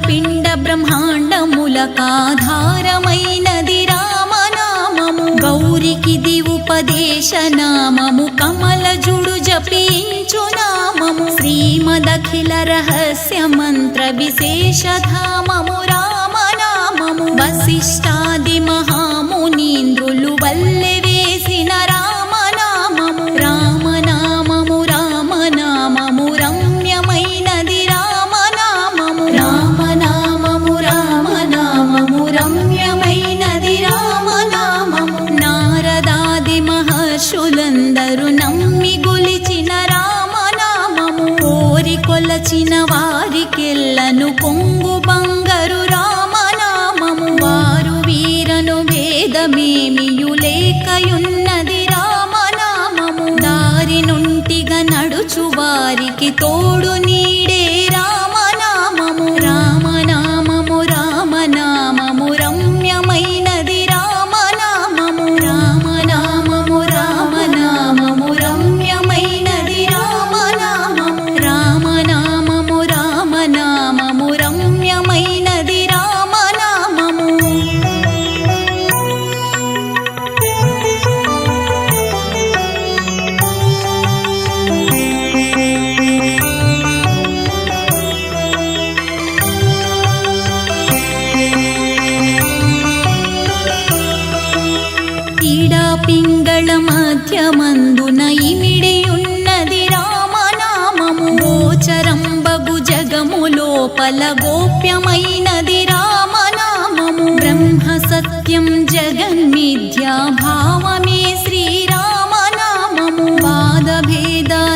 పిండ బ్రహ్మాండములకాధారమైనది రామనామము గౌరికిది ఉపదేశనామము కమలజుడు జపించు నామము శ్రీమదఖిల రహస్య మంత్ర విశేషధామము రామనామము వశిష్ఠాది మహామునీంద్రులు వల్లె వేసిన రామనామము రామనామము రామనామము రమ్యమైనది రామనామము రామనామము రామనామము రమ్యమైనది రామనామము నారదాది మహర్షులందరూ నమ్మి గొలిచిన రామనామము కోరి కొలచిన వారికెల్లను కొంగు బంగారు రామనామము వారు వీరను భేదమేమియులేకయున్నది రామనామము దారి నుంటిగా నడుచు వారికి తోడు నీడే రామనామము రామనామము రామనామము రమ్యమైనది రామనామము రామనామము రామనామము రమ్యమైనది రామనామము రామనామము రామనామము రమ్యమైనది రామనామము ఈడా పింగళ మధ్యమందున ఇమిడియున్నది రామనామము గోచరంబగు జగము లోపల గోప్యమైనది రామనామము బ్రహ్మ సత్యం జగన్మిథ్యా భావమే శ్రీరామనామము వాదభేదాతీతమగు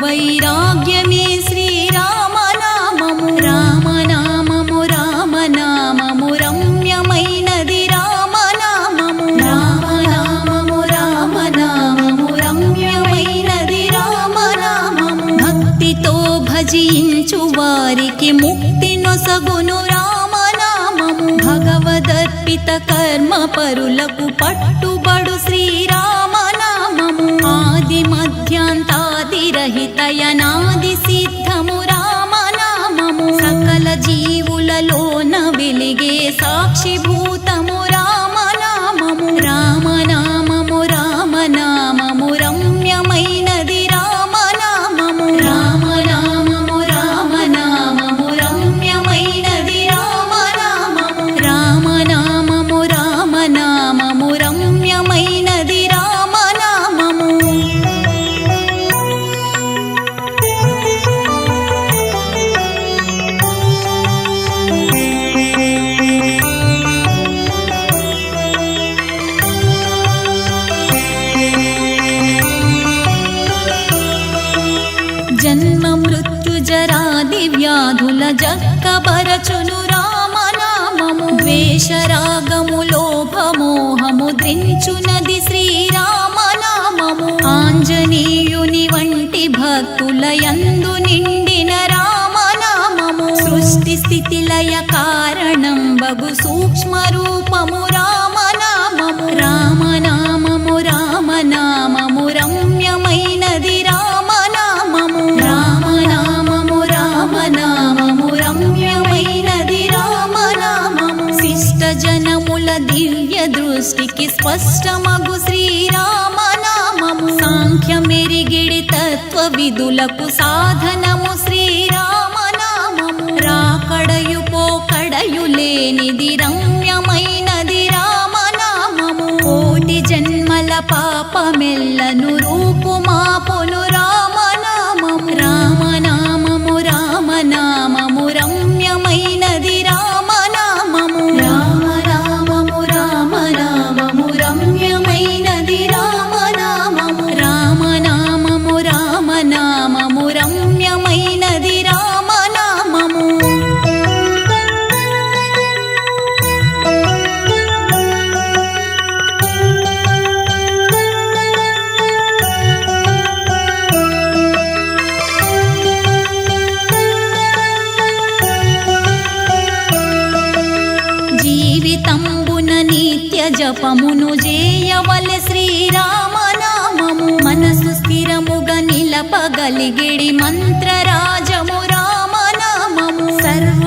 వైరాగ్యమే శ్రీరామనామము రామనామము రామనామము రమ్యమైనది రామనామము రామనామము రామనామము రమ్యమైనది రామనామము భక్తితో భజించు వారికి ముక్తి నొసగును రామనామము భగవదర్పిత కర్మ పరులకు పట్టుబడు శ్రీరామనామము ఆది మధ్యాంతాది రహితయనాది సిద్ధము రామనామము సకల జీవులలోన వెలిగే సాక్షిభూతము రామనామము రామనామము రామనామము రమ్యమైనది రామనామము రామనామము రామనామము రమ్యమైనది రామనామము రామనామము రామనామము రమ్యమైనది రామనామము జన్మ మృత్యు జరాది వ్యాధుల జక్కబరచును రామనామము ద్వేషరాగము లోభమోహము ద్రించునది శ్రీరామనామము ఆంజనేయుని వంటి భక్తుల యందు నిండిన రామనామము సృష్టి స్థితి లయ కారణం బగు సూక్ష్మ రూపము రామనామము రామనామము రామనామము రమ్యమైనది రామనామము రామనామము రామనామము రమ్యమైనది రామనామము శిష్ట జనముల దివ్య దృష్టికి స్పష్టమగు శ్రీరామనామము సాంఖ్యమెరిగిడి తత్వ విధులకు సాధనము శ్రీరామనామము రాకడయు పోకడయు లేనిది రమ్యమైనది రామనామము కోటి జన్మల పాపమెల్లను రూపుమాపును రామనామము రామనామము రామనామము రమ్యమైనది రామనామము రామనామము రామనామము రమ్యమైనది రామనామము రామనామము రామనామము రమ్యమైనది రామనామము జపమును చేయవలె శ్రీరామనామము మనసు స్థిరముగా నిలపగలిగిడి మంత్రరాజము రామనామము సర్వ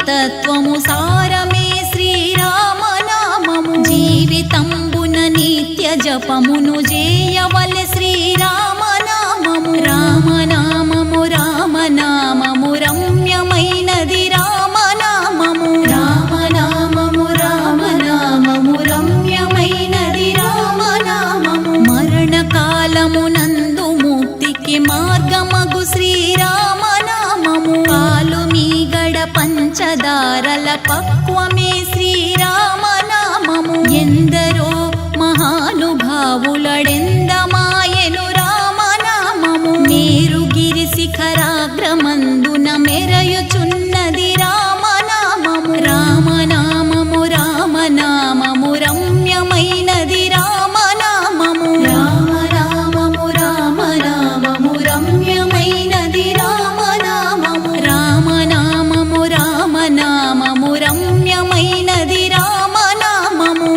తత్వము సారమే శ్రీరామనామము జీవితంబున నిత్య జపమును చేయవలె శ్రీరామనామము రామనామము రామనామము రమ్యమైనది రామనామము రామనామము రామనామము రమ్యమైనది రామనామము మరణకాలమునందు ముక్తికి మార్గమగు శ్రీరామనామము పాలు మీగడ పంచదారల పక్వమే శ్రీరామనామము ఎందరో మహానుభావులడెందమాయెను రామనామము మేరుగిరి శిఖరాగ్రమందున మెరయుచున్నది రామనామము రామనామము రామనామము రమ్యమైనది రామనామము రామనామము రామనామము రమ్యమైనది రామనామము రామనామము రామనామము రమ్యమైనది రామనామము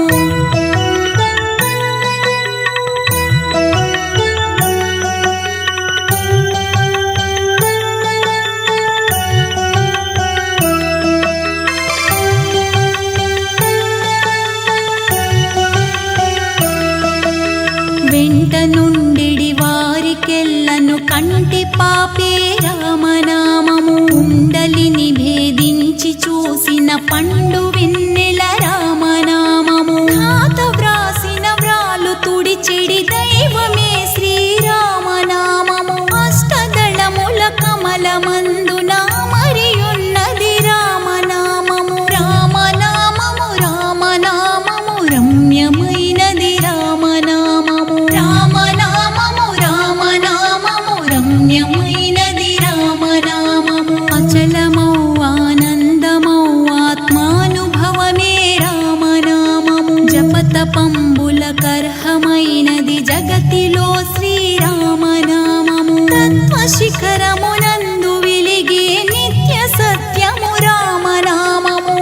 వెంట నుండిడి వారికెల్లను కంటి పాపే రామనామము కుండలిని భేదించి చూసిన పండు వెన్నెల రామనామము ఖాత వ్రాసిన వ్రాలు తుడిచెడి దైవమే శ్రీరామనామము అష్టదళముల కమలమందున మరియున్నది రామనామము రామనామము రామనామము రమ్యమైనది రామనామము రామనామము రామనామము రమ్యమైనది రామనామము అచలమౌ ఆనందమౌ ఆత్మానుభవమే రామనామము జపతపంబుల కర్హమైనది జగతిలో శ్రీరామనామము తత్వశిఖరమునందు వెలిగే నిత్య సత్యము రామనామము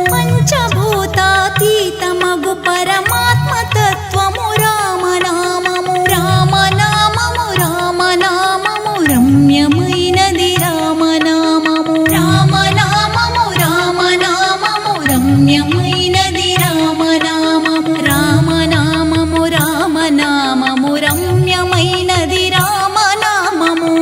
పంచభూతాతీతమగు పరమాత్మ తత్వము రామనామము రామనామము రామనామము రమ్యమైనది రామనామము రామనామము రామనామము రమ్యమైనది రామనామము రామనామము రామనామము రమ్యమైనది రామనామము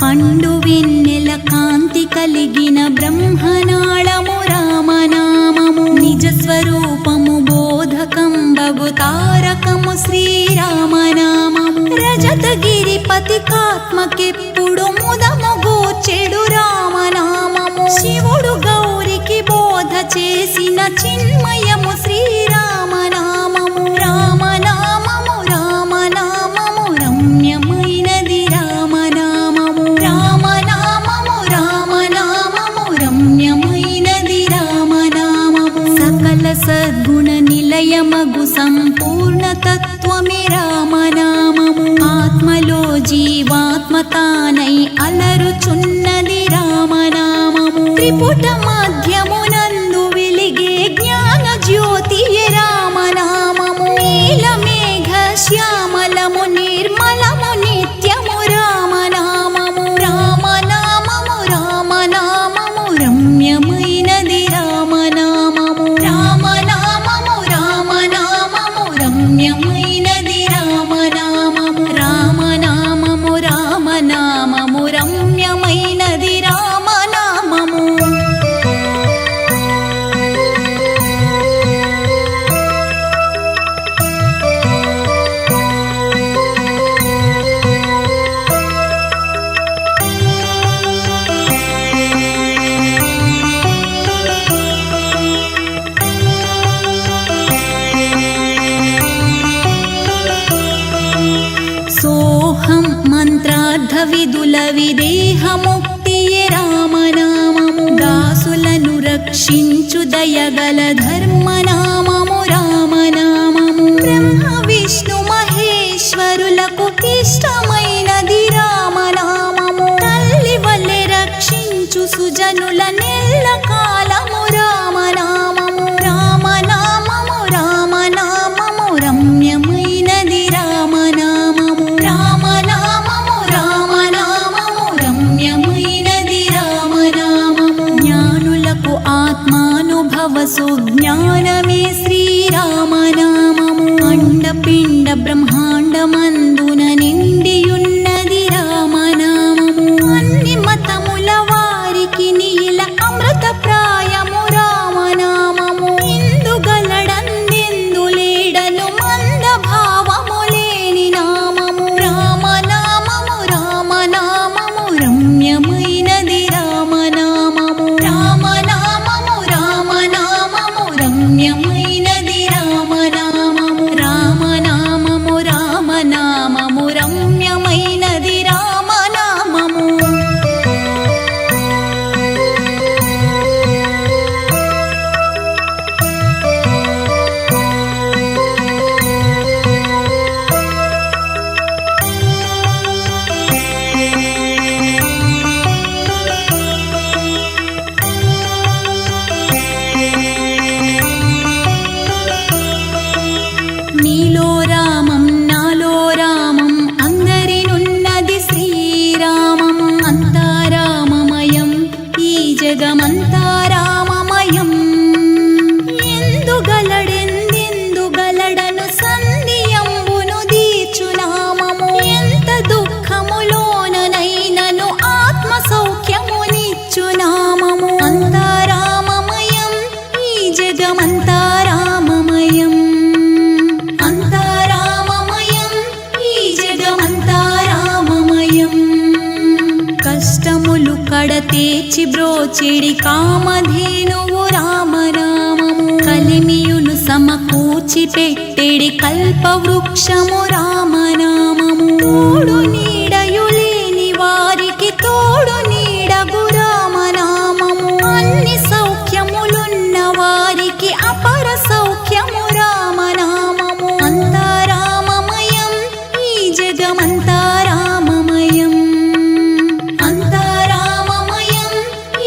పండు వెన్నెల కాంతి కలిగిన బ్రహ్మనాళము రామనామము నిజ స్వరూపము బోధకంబగు తారకము శ్రీరామనామము రజతగిరిపతికాత్మకెప్పుడు ముదము గూర్చెడు రామనామము శివుడు గౌరికి బోధ చేసిన చిన్మయము శ్రీరామనామము రామనామము రామనామము రమ్యమైనది రామనామము రామనామము రామనామము రమ్యమైనది రామనామము సకల సద్గుణ నిలయమగు సంపూర్ణ తత్వమే రామనామము ఆత్మలో జీవాత్మతానై అలరుచున్నది రామనామము త్రిపుట మధ్యమునందు వెలిగే జ్ఞాన జ్యోతియే రామనామము నీలమేఘ శ్యామలము నిర్మలము నిత్యము రామనామము రామనామము రామనామము రమ్యమైనది రామనామము రామనామము రామనామము రమ్యమైనది రామనామము రామనామము రామనామము రమ్యమైనది రామనామము సోహం మంత్రార్థ విదుల విదేహముక్తియే రామనామము దాసులను రక్షించు దయగల ధర్మనామము రామనామము బ్రహ్మ విష్ణు మహేశ్వరులకు ఇష్టమైనది రామనామము తల్లి వలె రక్షించు జనుల నెల్ల కాలము రామనామము రామనామము రామనామము రమ్యమైనది రామనామము రామనామము రామనామము రమ్యమైనది రామనామము జ్ఞానులకు ఆత్మానుభవ సుజ్ఞానమే శ్రీరామనామము అండపిండ బ్రహ్మాండమందున నిండియున్నది రామనామము అన్ని మతముల వారికి నీల అమృత ప్రాయము రామనామము ఇందుగలడందెందు లేడను మంద భావము లేని నామము రామనామము రామనామము రమ్యమైనది రామనామము రామనామము రామనామము రమ్యమైనది రామనామము రామనామము రామనామము రమ్యమైనది రామనామము నీలో రామం నాలో రామం అందరినున్నది శ్రీరామం అంతా రామమయం ఈ జగమంతా రామమయం ఎందుగలడెందెందుగలడను సంధియంబును దీచునామము ఎంత దుఃఖములోననైనను ఆత్మ సౌఖ్యమునిచ్చునామము అంతా రామమయం ఈ జగమంతా రామమయం అంతా రామమయం ఈ జగమంతా రామమయం కష్టములు కడతేచి బ్రోచెడి కామధేనువు రామనామము కలిమియును సమకూచి పెట్టెడి కల్పవృక్షము రామనామము తోడు నీడయులేని వారికి తోడు నీడగు రామనామము అన్ని సౌఖ్యములున్న వారికి అపర సౌఖ్యము రామనామము అంతా రామమయం ఈ జగమంతా రామమయం అంతా రామమయం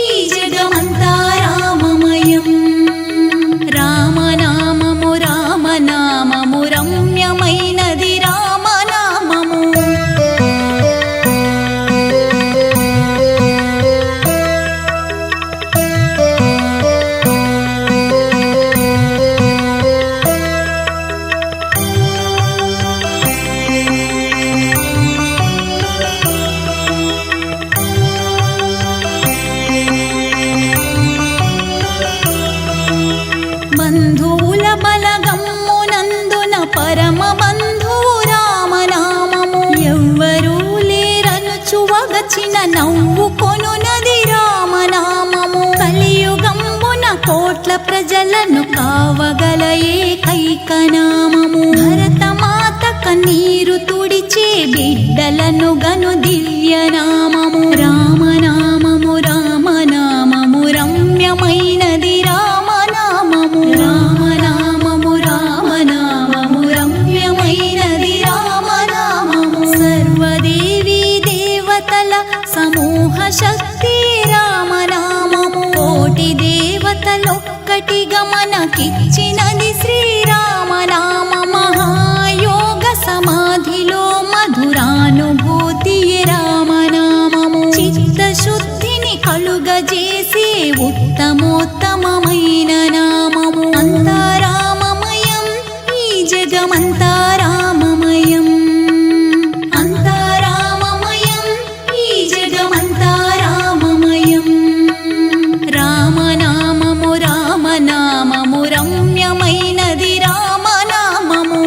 ఈ జగమంతా రామమయం రామనామము రామనామము రమ్యమైనది రామనామము బంధువుల బలగమ్మునందున పరమ బంధువు రామనామము ఎవ్వరూ లేరనుచు వగచిన నవ్వు కొనునది రామనామము కలియుగంబున కోట్ల ప్రజలను కావగల ఏకైకనామము భరతమాత కన్నీరు తుడిచే బిడ్డలను గను దివ్యనామము రామనామము రామనామము రమ్యమైనది రామనామము రామనామము రామనామము రమ్యమైనది రామనామము సర్వదేవీ దేవతల సమూహ శక్తి రామనామము కోటి దేవతలొక్కటిగా మనకిచ్చినది శ్రీరామనామ మహాయోగ సమాధిలో మధురానుభూతి రామనామము చిత్తశుద్ధిని కలుగజేసే ఉత్తమోత్తమమైన నామము అంతా రామమయం ఈ జగమంతా రామమయం అంతా రామమయం ఈ జగమంతా రామమయం రామనామము రామనామము రమ్యమైనది రామనామము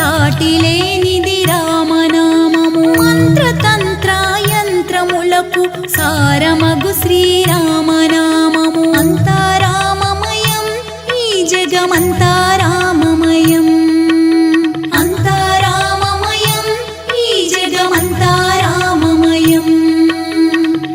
సాటిలేనిది రామనామము మంత్రతంత్ర యంత్రములకు సారమగు శ్రీరామనామము అంతా రామమయం ఈ జగమంతా రామమయం అంతా రామమయం ఈ జగమంతా రామమయం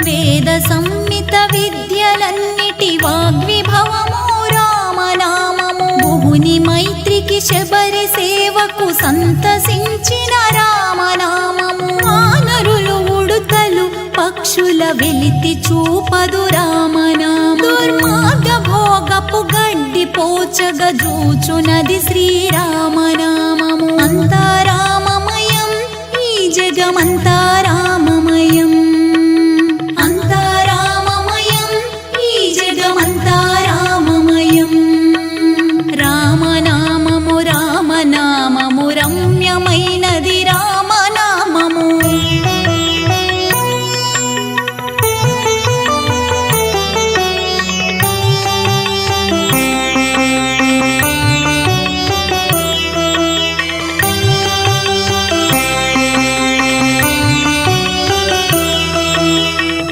వేద సంహిత విద్యలన్నిటి వాగ్విభవము రామనామము భువుని మైత్రికి శబరి సేవకు సంతసించిన రామనామము వానరులు ఉడుతలు పక్షుల వెలితి చూపదు రామనామము దుర్మార్గ భోగపు గడ్డి పోచగ జూచునది శ్రీరామనామము అంతా రామమయం ఈ జగమంతా రామమయం అంతా రామమయం ఈ జగమంతా రామమయం రామనామము రామనామము రమ్యమైనది రామనామము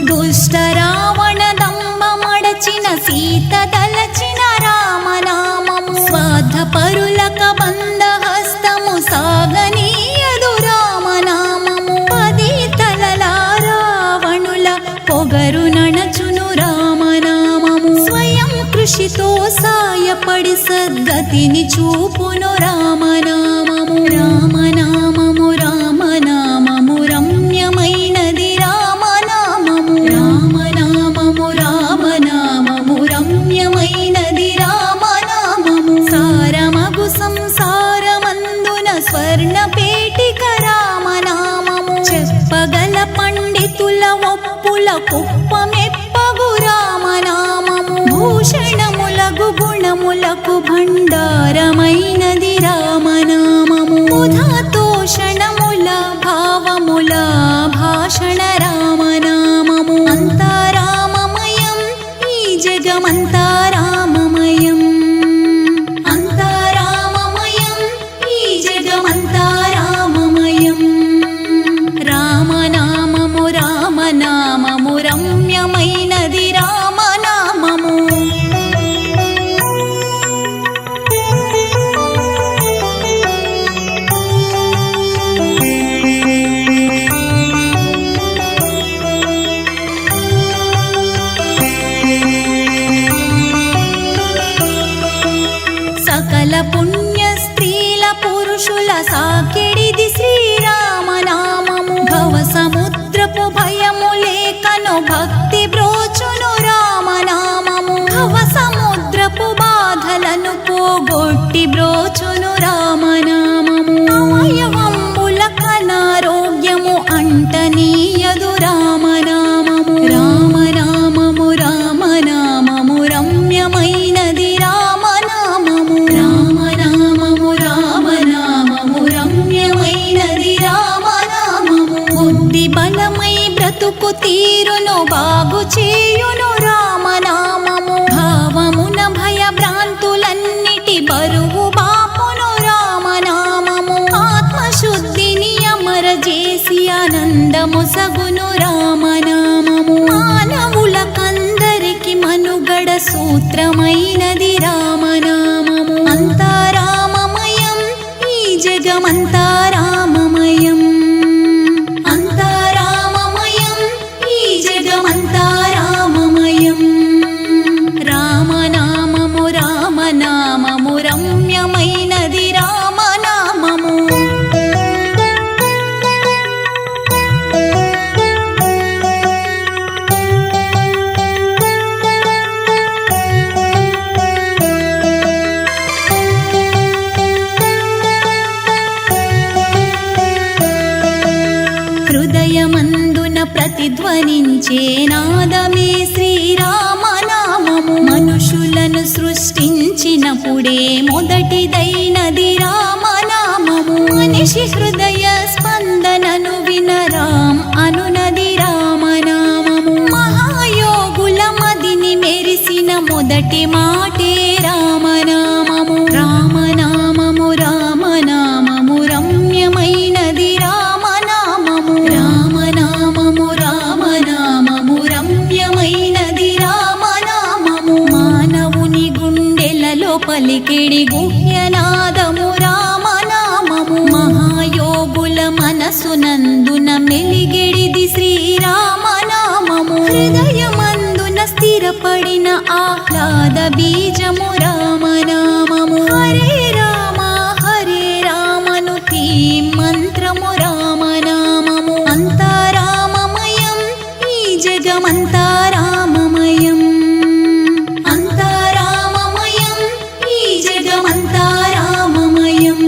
దుష్ట రావణ దంభమడచిన సీత దలచిన రామనామము స్వార్థపరులక బంధహస్తము సాగనీయదు రామనామము పది తలల రావణుల పొగరు నణచును రామనామము స్వయం కృషితో సాయపడి సద్గతిని చూపును రామనామము రామనామము రామనామము రమ్యమైనది రామనామము రామనామము రామనామము రమ్యమైనది రామనామము సారమగు సంసారమందున స్వర్ణపేటిక రామనామము చెప్పగల పండితుల ఒప్పుల కుప్పమెప్పగు రామనామము భూషణములగు గుణములకు భండారమైనది రామనామము ఉదాతోషణముల భావముల భాషణ రామనామము అంతా రామమయం ఈ జగమంతా రామమయం అంతా రామమయం ఈ జగమంతా రామమయం రామనామము రామనామము రమ్యమైనది రామనామము సకల పుణ్య స్త్రీల పురుషుల సాకిడిది శ్రీరామనామము భవ సముద్రపు భయము లేకను భక్తి బ్రోచును రామనామము భవ సముద్రపు బాధలను పోగొట్టి బ్రోచును రామనామము అవయవంబుల కనారోగ్యము అంటనీయదు రామనామము రామనామము రామనామము రమ్యమైనది రామనామము రామనామము రామనామము రమ్యమైనది రామనామము బుద్ధి బలమై బ్రతుకు తీరును బాగు చేయును రామనామము భావమున భయ భ్రాంతులన్నిటి బరువు బాపును రామనామము ఆత్మశుద్ధిని అమరజేసి ఆనందము సగును రామనామము మానవులకందరికి మనుగడ సూత్రమైనది రామనామము అంతా రామమయం ఈ జగమంతా రామమయం అంతా రామమయం ఈ జగమంతా రామమయం రామనామము రామనామము రమ్యమైనది రామనామము హృదయమందున ప్రతిధ్వనించే నాదమే శ్రీరామనామము మనుషులను సృష్టించినప్పుడే మొదటిదైనది రామనామము మనిషి హృదయ స్పందనను వినరాం అనునది రామనామము మహాయోగుల మదిని మెరిసిన మొదటి మాటే రామనామము రామనామము రామనామము స్థిరపడిన ఆహ్లాద బీజము రామనామము. హరే రామను మంత్రము రామనామము. అంతా రామమయం, ఈ జగమంతా రామమయం. అంతా రామమయం, ఈ జగమంతా రామమయం.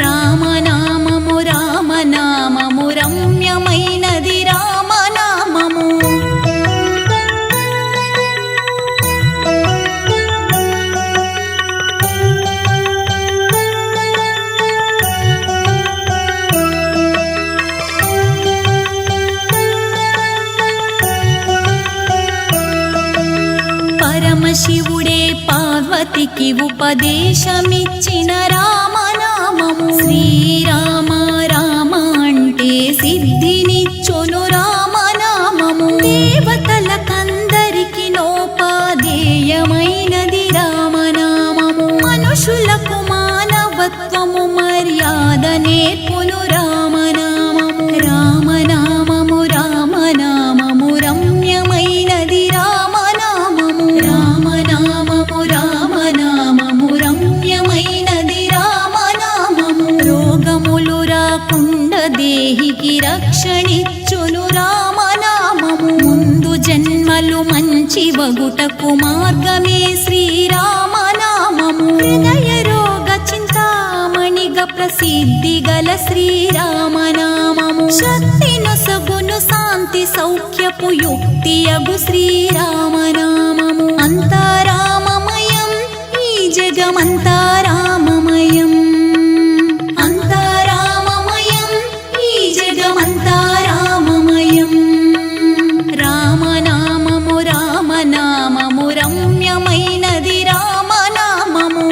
రామనామము రామనామము రమ్యమైనది రామనామము. పరమశివుడే పార్వతికి ఉపదేశమిచ్చిన రామనామము. శ్రీరామ రామ అంటే సిద్ధినిచ్చును రామనామము. దేవతలకందరికి నోపాదేయమైనది రామనామము. మనుషులకు మానవత్వము మర్యాద నేర్పును రామనామము. రామనామము రామనామము రమ్యమైనది రామనామము. రామనామము రామనామము రమ్యమైనది రామనామము. రోగములు రాకుండా దేహికి రక్షణిచ్చును రామనామము. ముందు జన్మలు మంచి వగుటకు మార్గమే శ్రీరామనామము. హృదయ రోగ చింతామణిగా ప్రసిద్ధి గల శ్రీరామనామము. శక్తి నొసగును శాంతి సౌఖ్యపు యుక్తియగు శ్రీరామనామము. అంతా రామమయం, ఈ జగమంతా రామమయం. అంతా రామమయం, ఈ జగమంతా రామమయం. రామనామము రామనామము రమ్యమైనది రామనామము.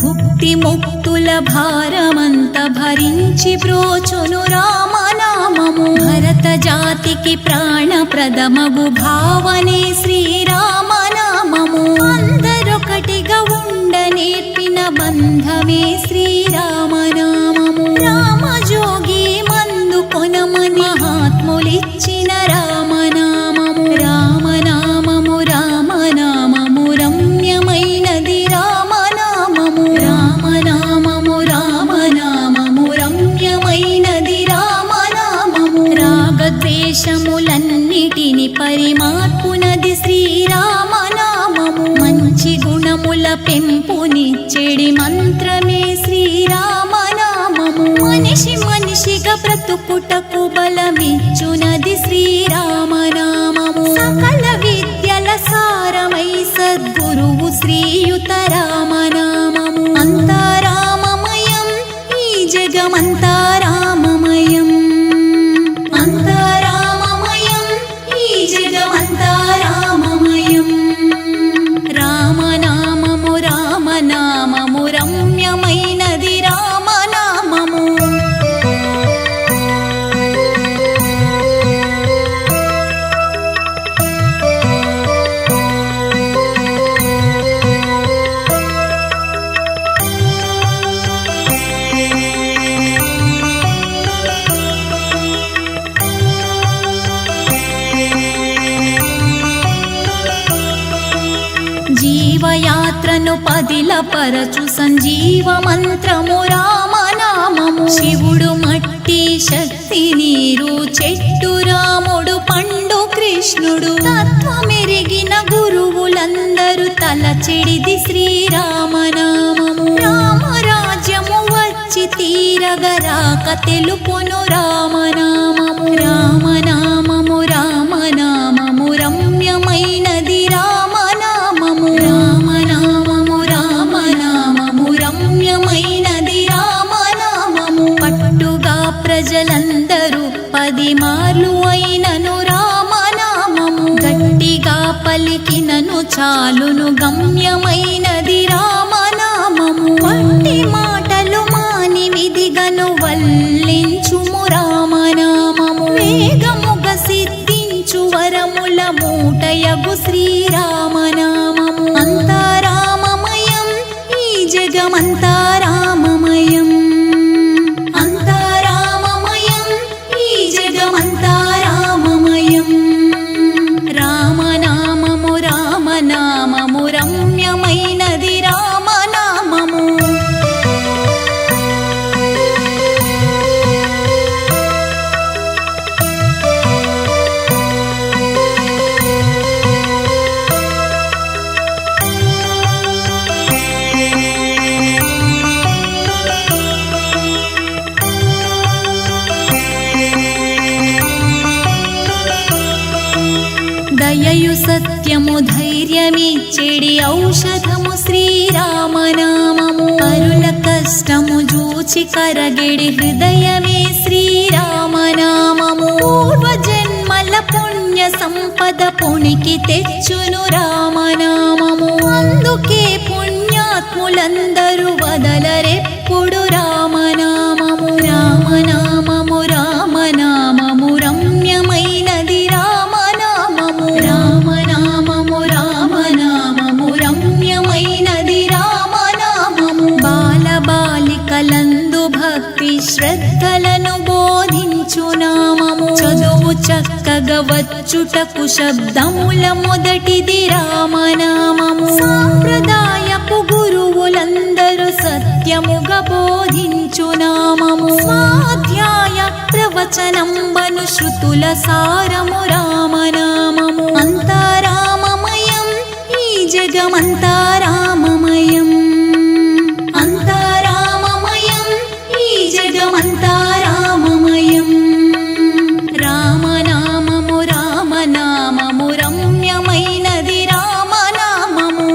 భుక్తి ముక్తుల భారమంత భరించి బ్రోచును రామనామము. భరత జాతికి ప్రాణప్రదమగు భావనే శ్రీరామనామము. అందరొకటిగా ఉండ నేర్పిన బంధమే శ్రీరామనామము. రామజోగి మందు కొనమని మహాత్ములిచ్చిన రామనామము. రామనామము రామనామము రమ్యమైనది రామనామము. రామనామము రామనామము రమ్యమైనది రామనామము. రాగద్వేషములన్నిటిని పరిమార్పునది శ్రీరామనామము. మంచి గుణముల పెంపునిచ్చెడి మంత్రమే శ్రీరామనామము. మనిషిగా బ్రతుకుటకు బలమిచ్చునది శ్రీరామనామము. సకల విద్యల సారమై సద్గురువు శ్రీయుత రామనామము. అంతా రామమయం, ఈ జగమంతా రామమయం. అంతా రామమయం, ఈ జగమంతా రామమయం. రామనామము రామనామము రమ్యమైనది రామనామము. జీవయాత్రను పదిలపరచు సంజీవ మంత్రము రామనామము. శివుడు మట్టి, శక్తి నీరు, చెట్టు రాముడు, పండు కృష్ణుడు. తత్వమెరిగిన గురువులందరూ తలచెడిది శ్రీరామనామము. రామరాజ్యము వచ్చి తీరగరాక తెలుపును రామనామము. రామనామము రామనామము రమ్యమైనది రామనామము. రామనామము రామనామము రమ్యమైనది రామనామము. పట్టుగా ప్రజలందరూ 10 మార్లు అయినను రామనామము. గట్టిగా పలికినను చాలును గమ్యమైనది రామనామము. వట్టి మాటలు మాని విధిగను వల్లించుము రామనామము. వేగముగ సిద్ధించు జగమంతా రామమయం. అంతా రామమయం, ఈ జగమంతా రామమయం. రామనామము రామనామము రమ్యమైనది రామనామము. దయయు సత్యము ధైర్యమిచ్చెడి ఔషధము శ్రీరామనామము. అరుల కష్టము జూచి కరగెడి హృదయమే శ్రీరామనామము. పూర్వజన్మల పుణ్య సంపద పుణికి తెచ్చును రామనామము. అందుకే పుణ్యాత్ములందరూ వదలరెప్పుడు రామనామము. రామనామము రామనామము రమ్యమైనది రామనామము. రామనామము రామనామము రమ్యమైనది రామనామము. బాలబాలికలందు భక్తి శ్రద్ధలను బోధించు నామము. చదువు చక్కగా వచ్చుటకు శబ్దముల మొదటిది రామనామము. సాంప్రదాయపు గురువులందరూ సత్యముగా బోధించు నామము. స్వాధ్యాయ ప్రవచనంబను శృతుల సారము రామనామము. అంతా రామమయం, ఈ జగమంతా రామమయం. అంతా రామమయం, ఈ జగమంతా రామమయం. రామనామము రామనామము రమ్యమైనది రామనామము.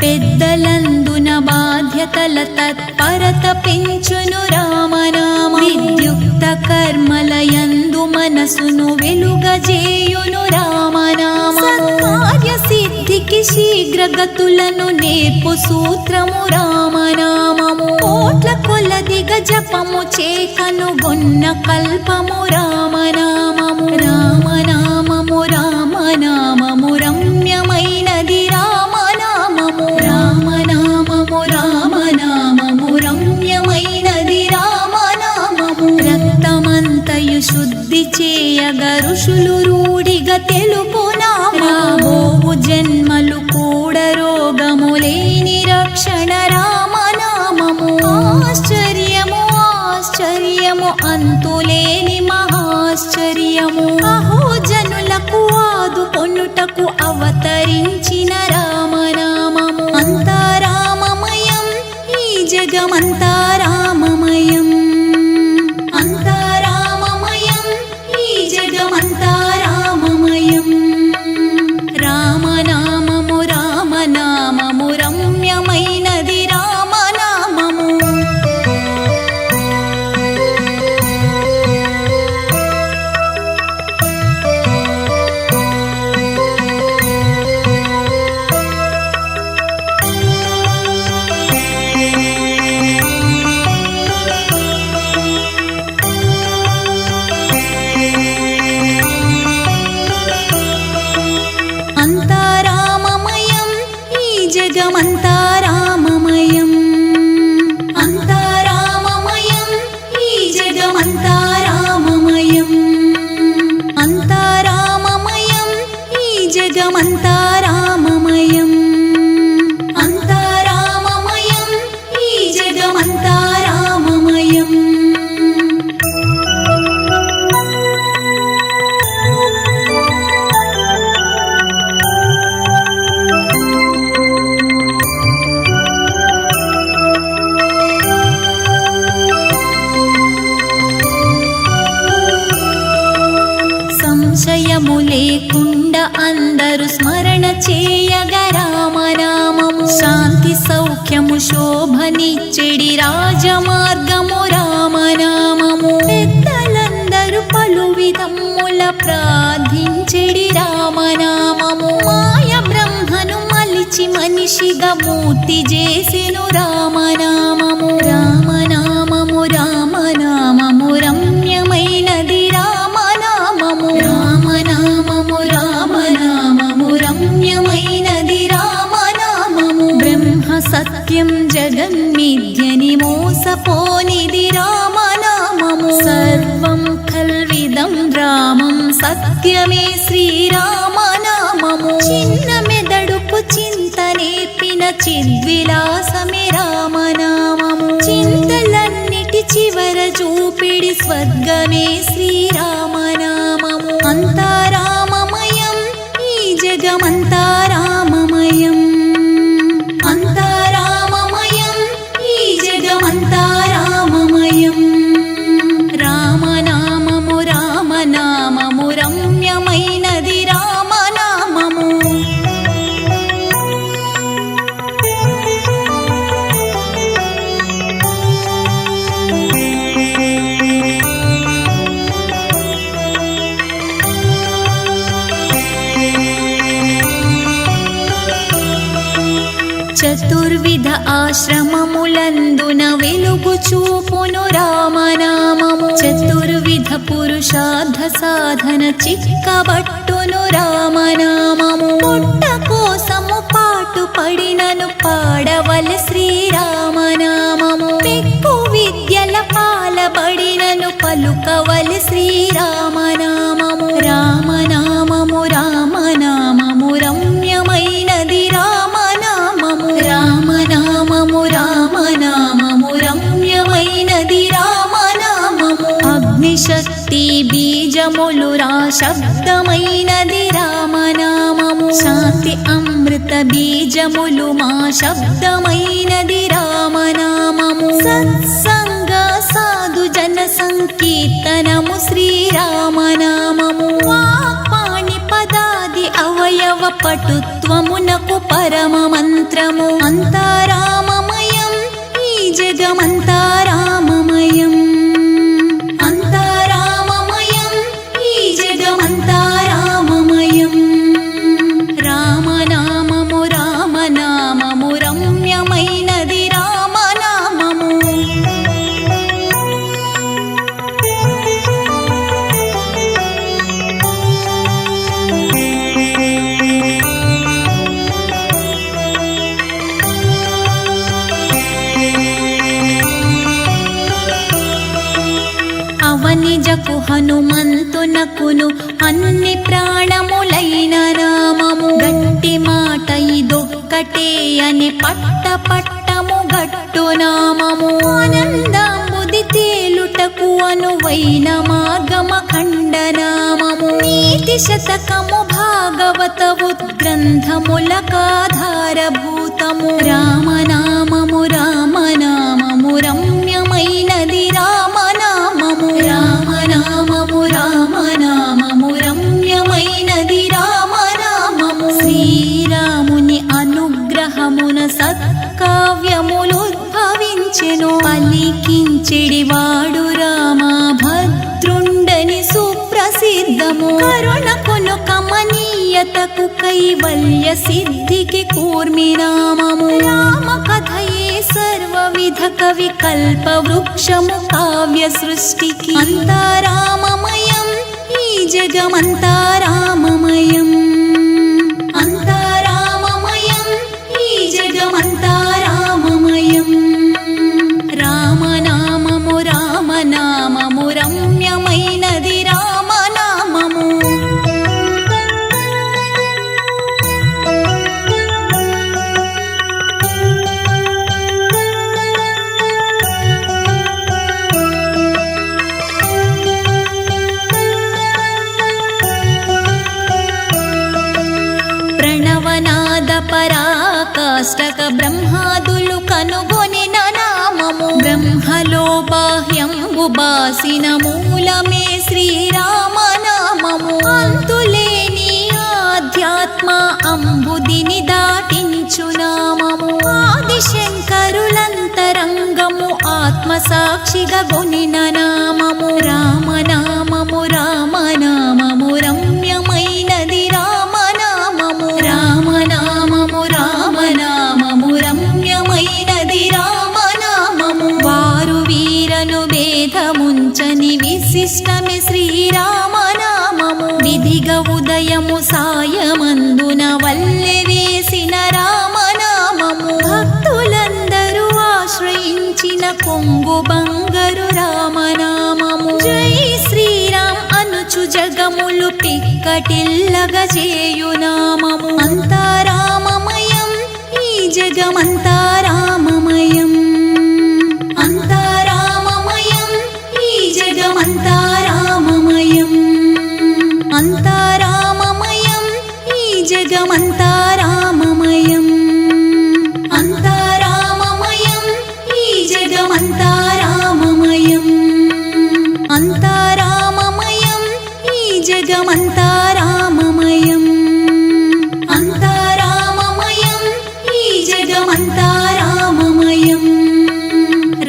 పెద్దలందున బాధ్యతల తత్పరత పెంచును రామనామము. విద్యుక్త కర్మలయందు మనసును వెలుగజేయును రామనామము. సత్కార్య సిద్ధికి శీఘ్రగతులను నేర్పు సూత్రము రామనామము. కోట్ల కొలదిగా జపము చేకనుగొన్న కల్పము రామనామము. రామనామము రామనామము రమ్యమైనది రామనామము. రామనామము రామనామము రమ్యమైనది రామనామము. రక్తమంతయు శుద్ధి చేయగ ఋషులు రూఢిగా తెలుపునామము. రాబోవు జన్మలు కూడా రోగము లేని రక్షణ రామనామము. ఆశ్చర్యము ఆశ్చర్యము అంతులేని మహాశ్చర్యము. అహో జనులకు ఆదుకొనుటకు అవతరించిన రామనామము. అంతా రామమయం, ఈ జగమంతా రామమయం. అంతా రామమయం, ఈ జగమంతా రామమయం. రామనామము రామనామము రమ్యమైనది రామనామము. అంతా రామమయం, ఈ జగమంతా రామమయం. అంతా రామమయం, ఈ జగమంతా రామమయం. అంతా రామమయం, ఈ జగమంతా రామమయం. అంతా రామమయం, ఈ జగమంతా రామమయం. సంశయము లేకుండా అందరూ స్మరణ చేయగ రామనామము. శాంతి సౌఖ్యము శోభనిచ్చెడి రాజమార్గము రామనామము. పెద్దలందరూ పలు విధముల భక్తుల ప్రార్థించెడి రామనామము. మాయ బ్రహ్మను మలిచి మనిషిగా మూర్తి చేసెను రామనామము. రామనామము రామనామము రమ్యమైనది రామనామము. రామనామము రామనామము రమ్యమైనది రామనామము. బ్రహ్మ సత్యం జగన్మిథ్యని మోసపోనిది రామనామము. సర్వం కల్విదం రామం సత్యమే శ్రీరామనామము. చిన్న మెదడుకు చింత నేర్పిన చిద్విలాసమే రామనామము. చింతలన్నిటి చివర చూపిడి స్వర్గమే శ్రీరామనామము. అంతా రామమయం ఈ జగమంతా రామమయం. అంతా రామమయం ఈ జగమంతా రామమయం. రామనామము రామనామము రమ్యమైనది రామనామము. చతుర్విధ ఆశ్రమములందున వెలుగు చూపును రామనామము. చతుర్విధ పురుషార్థ సాధన చిక్కబట్టును రామనామము. పుట్ట కోసము పాటు పడినను పాడవల శ్రీరామనామము. పెక్కు విద్యల పాలబడినను పలుకవల శ్రీరామనామము. రామనామము రామనామము రమ్యమైనది రామనామము. రామనామము రామనామము రమ్యమైనది రామనామము. అగ్నిశక్తి బీజములు రా శబ్దమైనది రామనామము. శాంతి అమృత బీజములు మా శబ్దమైనది రామనామము. సత్సంగ సాధు జన సంకీర్తనము శ్రీరామనామము. వాక్పాణి పదాది అవయవ పటుత్వమునకు పరమ మంత్రము. అంతా రామమయం ఈ జగమంతా రామమయం. అంతా రామమయం ఈ జగమంతా రామమయం. రామనామము రామనామము రమ్యమైనది రామనామము. అవనిజకు హనుమంతునకును అన్ని ప్రాణములైన నామము. గట్టి మాట ఇదొక్కటే అని పట్టము గట్టు నామము. ఆనందాంబుది తేలుటకు అనువైన మార్గమ ఖండనామము. నీతి శతకము భాగవత ఉద్గ్రంథములకాధారభూతము. రామనామము రామనామము రమ్యమైనది రామనామము. రామనామము రామనామము రమ్యమైనది రామనామము. శ్రీరాముని అనుగ్రహమున సత్కావ్యములుద్భవించెను. పలికించెడి వాడు రామ భద్రుండని సుప్రసిద్ధము. కరుణకును కమనీయతకు కైవల్య సిద్ధికి కూర్మినామము. రామ కథయే సర్వవిధ కవి కల్ప వృక్షము కావ్య సృష్టికి. అంతా రామమయం ఈ జగమంతా రామమయం. అంతా రామమయం ఈ జగమంతా రామమయం. రామనామము రామనామము రమ్యమైనది రామనామము. ప్రణవనాద పరాకాష్టక బ్రహ్మాదులు కనుగొనిన నామము. బ్రహ్మలో బాహ్యంబు బాసిన మూలమే శ్రీరామనామము. అంతులేని ఆధ్యాత్మ అంబుదిని దాటించు నామము. ఆదిశంకరులంతరంగము ఆత్మ సాక్షిగా గొనిన నామము. రామనామము రామనామము జగములు పిక్కటిల్లగ చేయునామము అంతారామమయం ఈ జగమంతా రామమయం అంతారామమయం ఈ జగమంతా రామమయం అంతారామమయం ఈ జగమంతా రామమయం అంతారామమయం ఈ జగమంతా రామమయం అంతారామమయం ఈ జగమంతా రామమయం అంతారామమయం ఈ జగమంతా రామమయం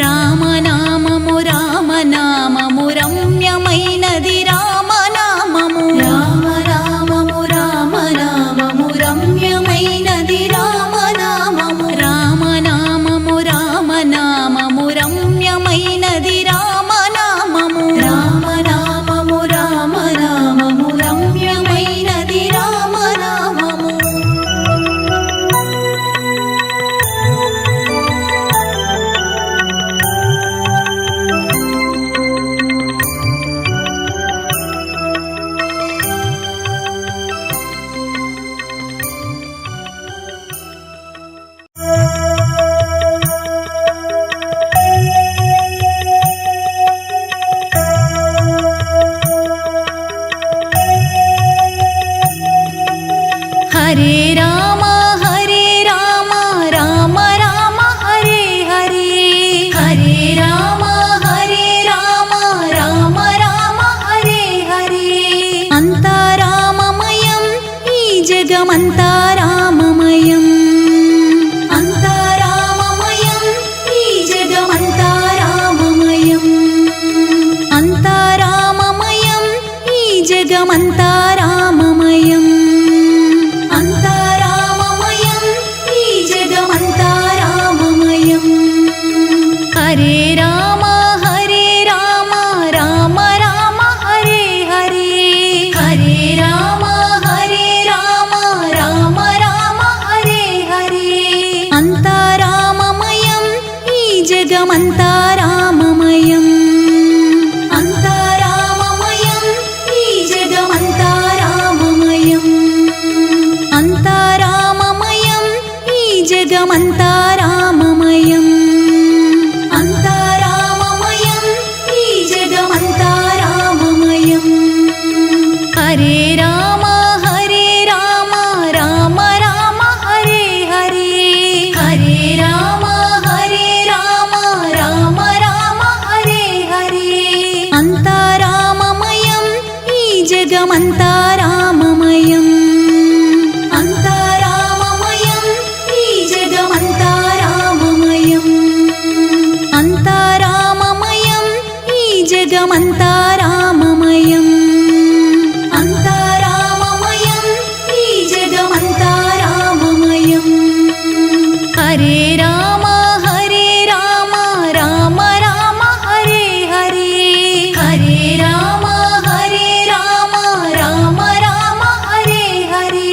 రామనామము రామనామము రమ్యమైనది రామనామము రామనామము రామనామము రమ్యమైనది రామనామము రామనామము రామనామము రమ్యమైనది రామనామము రామనామము రామనామము రమ్యమైనది రామనామము హరే రామ రామ రామ హరే హరే హరే రామ రామ రామ హరే హరే అంతారామమయం ఈ జగమంతా రామమయం అంతారామమయం ఈ జగమంతా రామమయం అంతారామమయం ఈ జగమంతా రామమయం అంతారామమయం ఈ జగమంతా రామమయం హరే రామ రామ రామ హరే హరే హరే రామ రామ రామ హరే హరే అంతారామమయం ఈ జగమంతా రామమయం అంతారామమయం ఈ జగమంతా రామమయం అంతారామమయం ఈ జగమంతా రామమయం అంతారామమయం ఈ జగమంతా రామమయం హరే రామ రామ రామ హరే హరే హరే రామ రామ రామ హరే హరే అంతారామమయం ఈ జగమంతా రామమయం అంతారామమయం ఈ జగమంతా రామమయం అంతారామమయం ఈ జగమంతా రామమయం అంతారామమయం ఈ జగమంతా రామమయం హరే రామ రామ హరే హరే హరే రామ రామ హరే హరే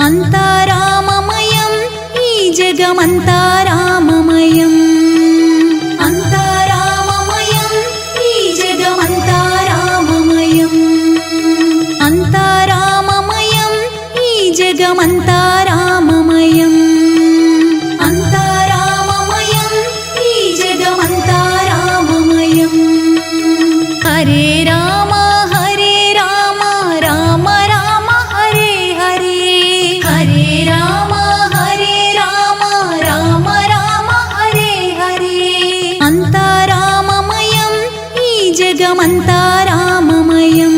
అంతారామమయం ఈ జగమంతా రామమయం అంతారామమయం ఈ జగమంతా రామమయం అంతారామమయం ఈ జగమంతా రామమయం అంతారామమయం ఈ జగమంతా రామమయం హరే రామ రామ హరే హరే హరే రామ రామ హరే హరే అంతారామమయం ఈ జగమంతా రామమయం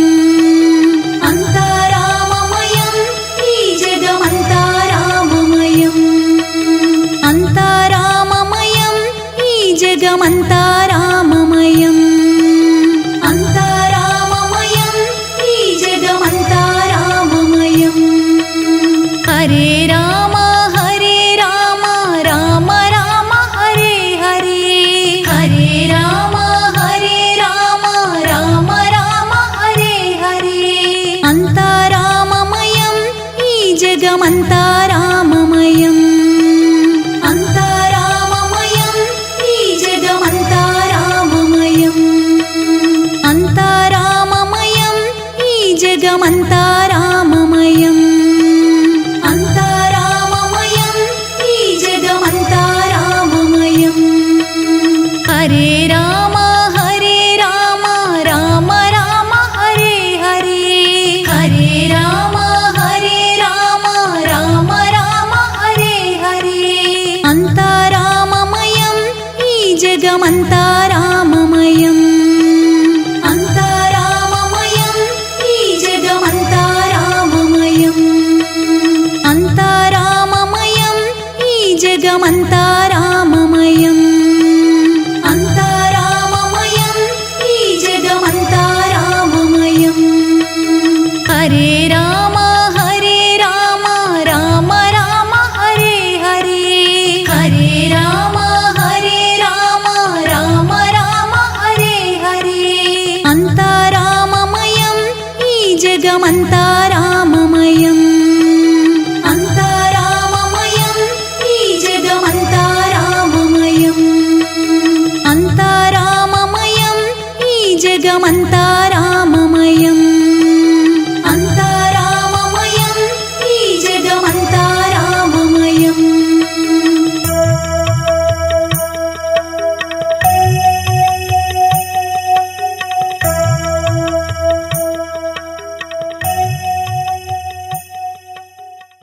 అంతారామమయం ఈ జగమంతా జగమంతా రామమయం అంతా రామమయం ఈ జగమంతా రామమయం హరే రామ హరే రామ రామ రామ హరే హరే హరే రామ హరే రామ రామ రామ హరే హరే అంతా రామమయం ఈ జగమంతా రామమయం అంతా రామమయం ఈ జగమంతా రామమయం అంతా రామమయం ఈ జగమంతా రామమయం అంతా రామమయం ఈ జగమంతా రామమయం హరే రామ హరే రామ రామ రామ హరే హరే హరే రామ హరే రామ రామ రామ హరే హరే అంతా రామమయం ఈ జగమంతా రామమయం